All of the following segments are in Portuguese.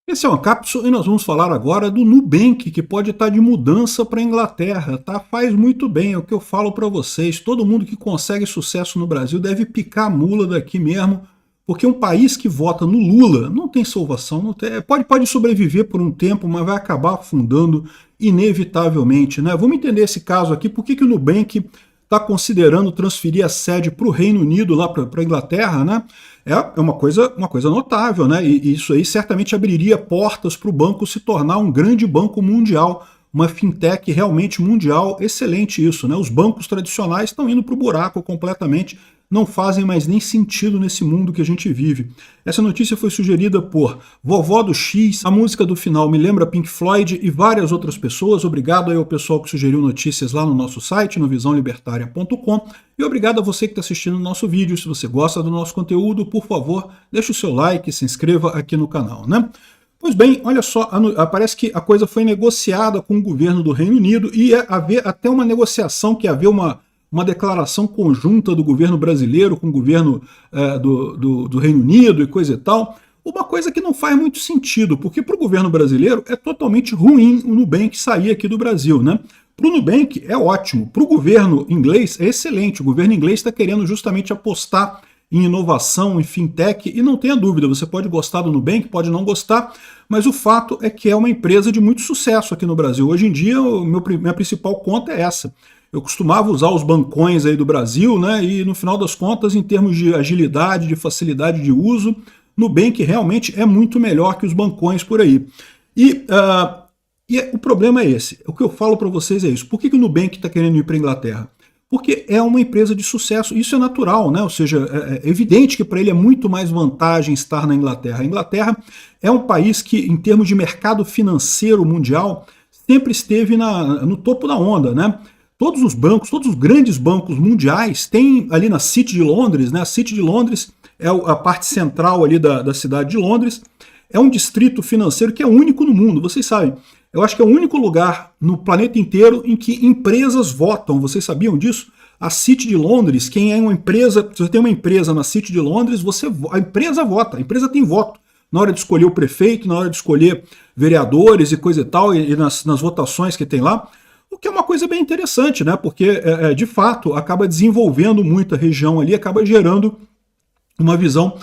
Esse é uma cápsula e nós vamos falar agora do Nubank, que pode estar de mudança para a Inglaterra, tá? Faz muito bem, é o que eu falo para vocês. Todo mundo que consegue sucesso no Brasil deve picar a mula daqui mesmo, porque um país que vota no Lula não tem salvação, não tem, pode sobreviver por um tempo, mas vai acabar afundando inevitavelmente, né? Vamos entender esse caso aqui, por que o Nubank está considerando transferir a sede para o Reino Unido, lá para a Inglaterra, né? É uma coisa notável, né? E isso aí certamente abriria portas para o banco se tornar um grande banco mundial, uma fintech realmente mundial. Excelente isso, né? Os bancos tradicionais estão indo para o buraco completamente, não fazem mais nem sentido nesse mundo que a gente vive. Essa notícia foi sugerida por Vovó do X, a música do final me lembra Pink Floyd e várias outras pessoas. Obrigado aí ao pessoal que sugeriu notícias lá no nosso site, no visãolibertaria.com, e obrigado a você que está assistindo o nosso vídeo. Se você gosta do nosso conteúdo, por favor, deixe o seu like e se inscreva aqui no canal, né? Pois bem, olha só, parece que a coisa foi negociada com o governo do Reino Unido e ia haver até uma negociação, que ia haver uma declaração conjunta do governo brasileiro com o governo do Reino Unido e coisa e tal. Uma coisa que não faz muito sentido, porque para o governo brasileiro é totalmente ruim o Nubank sair aqui do Brasil, né? Para o Nubank é ótimo, para o governo inglês é excelente. O governo inglês está querendo justamente apostar em inovação, em fintech, e não tenha dúvida, você pode gostar do Nubank, pode não gostar, mas o fato é que é uma empresa de muito sucesso aqui no Brasil. Hoje em dia, minha principal conta é essa. Eu costumava usar os bancões aí do Brasil, né? E no final das contas, em termos de agilidade, de facilidade de uso, Nubank realmente é muito melhor que os bancões por aí. O problema é esse. O que eu falo para vocês é isso. Por que o Nubank está querendo ir para a Inglaterra? Porque é uma empresa de sucesso. Isso é natural, né? Ou seja, é evidente que para ele é muito mais vantagem estar na Inglaterra. A Inglaterra é um país que, em termos de mercado financeiro mundial, sempre esteve no topo da onda, né? Todos os bancos, todos os grandes bancos mundiais têm ali na City de Londres, né? A City de Londres é a parte central ali da cidade de Londres. É um distrito financeiro que é único no mundo, vocês sabem. Eu acho que é o único lugar no planeta inteiro em que empresas votam. Vocês sabiam disso? A City de Londres, quem é uma empresa, se você tem uma empresa na City de Londres, a empresa vota, a empresa tem voto na hora de escolher o prefeito, na hora de escolher vereadores e coisa e tal, e nas votações que tem lá. O que é uma coisa bem interessante, né? Porque, de fato, acaba desenvolvendo muito a região ali, acaba gerando uma visão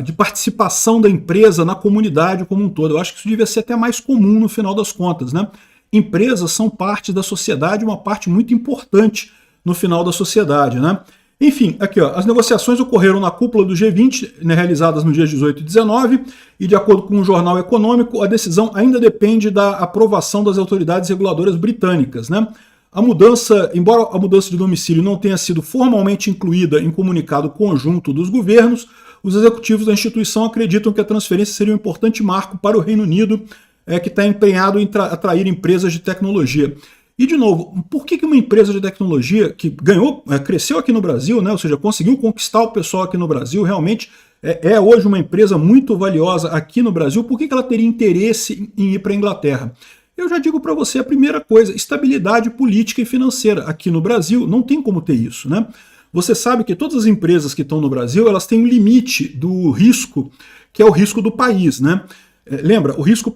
de participação da empresa na comunidade como um todo. Eu acho que isso devia ser até mais comum no final das contas, né? Empresas são parte da sociedade, uma parte muito importante no final da sociedade, né? Enfim, aqui ó, as negociações ocorreram na cúpula do G20, né, realizadas no dia 18 e 19, e de acordo com o Jornal Econômico, a decisão ainda depende da aprovação das autoridades reguladoras britânicas, né? A mudança, embora a mudança de domicílio não tenha sido formalmente incluída em comunicado conjunto dos governos, os executivos da instituição acreditam que a transferência seria um importante marco para o Reino Unido, que está empenhado em atrair empresas de tecnologia. E, de novo, por que uma empresa de tecnologia que cresceu aqui no Brasil, né, ou seja, conseguiu conquistar o pessoal aqui no Brasil, realmente é hoje uma empresa muito valiosa aqui no Brasil, por que ela teria interesse em ir para a Inglaterra? Eu já digo para você a primeira coisa, estabilidade política e financeira. Aqui no Brasil não tem como ter isso, né? Você sabe que todas as empresas que estão no Brasil, elas têm um limite do risco, que é o risco do país, né? Lembra, o risco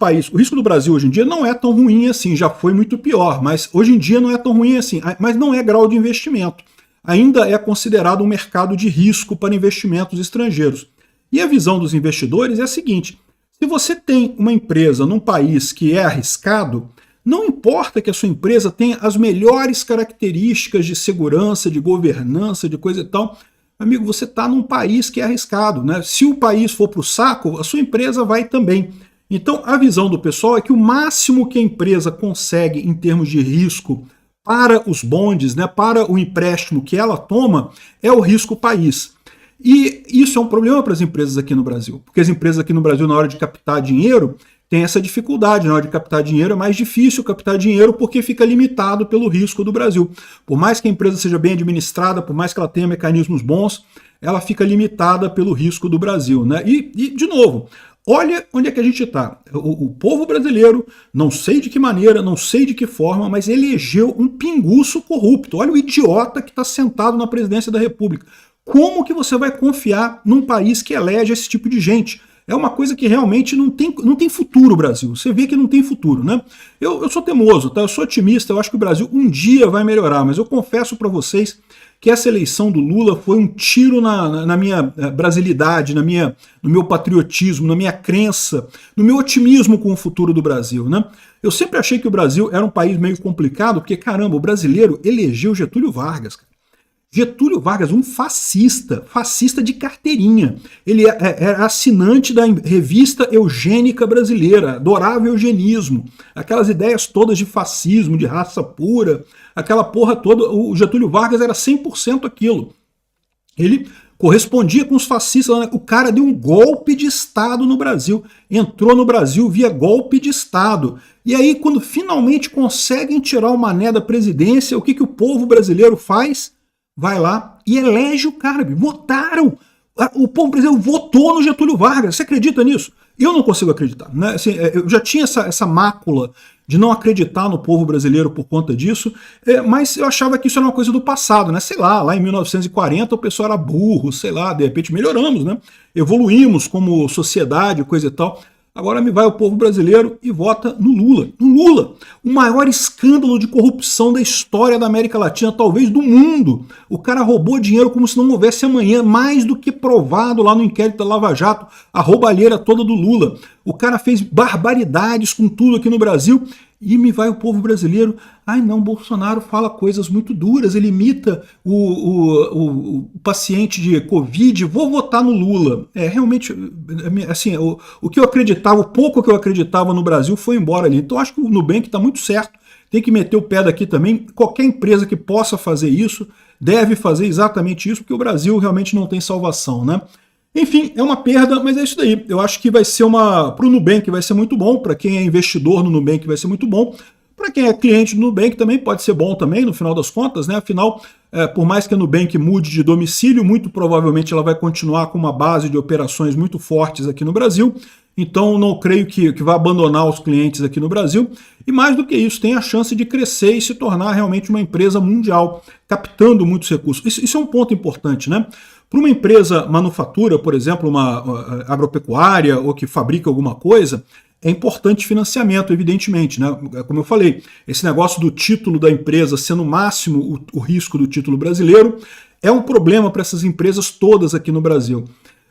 do Brasil hoje em dia não é tão ruim assim, já foi muito pior, mas hoje em dia não é tão ruim assim, mas não é grau de investimento. Ainda é considerado um mercado de risco para investimentos estrangeiros. E a visão dos investidores é a seguinte, se você tem uma empresa num país que é arriscado, não importa que a sua empresa tenha as melhores características de segurança, de governança, de coisa e tal, amigo, você está num país que é arriscado, né? Se o país for para o saco, a sua empresa vai também. Então, a visão do pessoal é que o máximo que a empresa consegue em termos de risco para os bondes, né, para o empréstimo que ela toma, é o risco país. E isso é um problema para as empresas aqui no Brasil, porque as empresas aqui no Brasil, na hora de captar dinheiro, tem essa dificuldade. Na hora de captar dinheiro é mais difícil captar dinheiro porque fica limitado pelo risco do Brasil. Por mais que a empresa seja bem administrada, por mais que ela tenha mecanismos bons, ela fica limitada pelo risco do Brasil, né? E de novo, olha onde é que a gente está. O povo brasileiro, não sei de que maneira, não sei de que forma, mas elegeu um pinguço corrupto. Olha o idiota que está sentado na presidência da República. Como que você vai confiar num país que elege esse tipo de gente? É uma coisa que realmente não tem futuro, Brasil. Você vê que não tem futuro, né? Eu sou teimoso, tá? Eu sou otimista, eu acho que o Brasil um dia vai melhorar, mas eu confesso para vocês que essa eleição do Lula foi um tiro na minha brasilidade, no meu patriotismo, na minha crença, no meu otimismo com o futuro do Brasil, né? Eu sempre achei que o Brasil era um país meio complicado, porque, caramba, o brasileiro elegeu Getúlio Vargas, cara. Getúlio Vargas, um fascista de carteirinha. Ele era assinante da revista Eugênica Brasileira, adorava o eugenismo, aquelas ideias todas de fascismo, de raça pura, aquela porra toda. O Getúlio Vargas era 100% aquilo. Ele correspondia com os fascistas. O cara deu um golpe de Estado no Brasil, entrou no Brasil via golpe de Estado. E aí, quando finalmente conseguem tirar o Mané da presidência, o que o povo brasileiro faz? Vai lá e elege o cara. Votaram. O povo brasileiro votou no Getúlio Vargas. Você acredita nisso? Eu não consigo acreditar, né? Assim, eu já tinha essa mácula de não acreditar no povo brasileiro por conta disso, mas eu achava que isso era uma coisa do passado, né? Sei lá em 1940 o pessoal era burro, sei lá, de repente melhoramos, né? Evoluímos como sociedade, coisa e tal. Agora me vai o povo brasileiro e vota no Lula. No Lula, o maior escândalo de corrupção da história da América Latina, talvez do mundo. O cara roubou dinheiro como se não houvesse amanhã, mais do que provado lá no inquérito da Lava Jato, a roubalheira toda do Lula. O cara fez barbaridades com tudo aqui no Brasil e me vai o povo brasileiro. Ai não, Bolsonaro fala coisas muito duras, ele imita o paciente de Covid, vou votar no Lula. Realmente, assim, o que eu acreditava, o pouco que eu acreditava no Brasil foi embora ali. Então acho que o Nubank está muito certo, tem que meter o pé daqui também. Qualquer empresa que possa fazer isso, deve fazer exatamente isso, porque o Brasil realmente não tem salvação, né? Enfim, é uma perda, mas é isso daí. Eu acho que vai ser para o Nubank vai ser muito bom, para quem é investidor no Nubank vai ser muito bom, para quem é cliente do Nubank também pode ser bom também, no final das contas, né? Afinal, por mais que a Nubank mude de domicílio, muito provavelmente ela vai continuar com uma base de operações muito fortes aqui no Brasil, então não creio que vai abandonar os clientes aqui no Brasil, e mais do que isso, tem a chance de crescer e se tornar realmente uma empresa mundial, captando muitos recursos. Isso é um ponto importante, né? Para uma empresa manufatura, por exemplo, uma agropecuária ou que fabrica alguma coisa, é importante financiamento, evidentemente, né? Como eu falei, esse negócio do título da empresa sendo o máximo o risco do título brasileiro é um problema para essas empresas todas aqui no Brasil.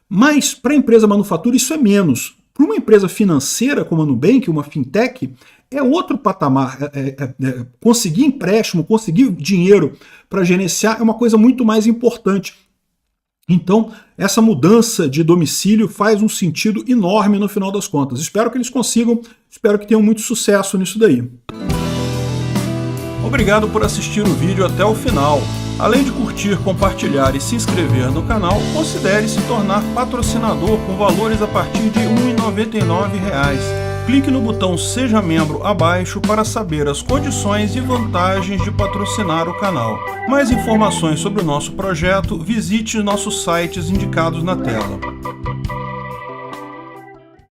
Mas para a empresa manufatura isso é menos. Para uma empresa financeira como a Nubank, uma fintech, é outro patamar. Conseguir empréstimo, conseguir dinheiro para gerenciar é uma coisa muito mais importante. Então, essa mudança de domicílio faz um sentido enorme no final das contas. Espero que eles consigam, espero que tenham muito sucesso nisso daí. Obrigado por assistir o vídeo até o final. Além de curtir, compartilhar e se inscrever no canal, considere se tornar patrocinador com valores a partir de R$ 1,99. Clique no botão Seja Membro abaixo para saber as condições e vantagens de patrocinar o canal. Mais informações sobre o nosso projeto, visite nossos sites indicados na tela.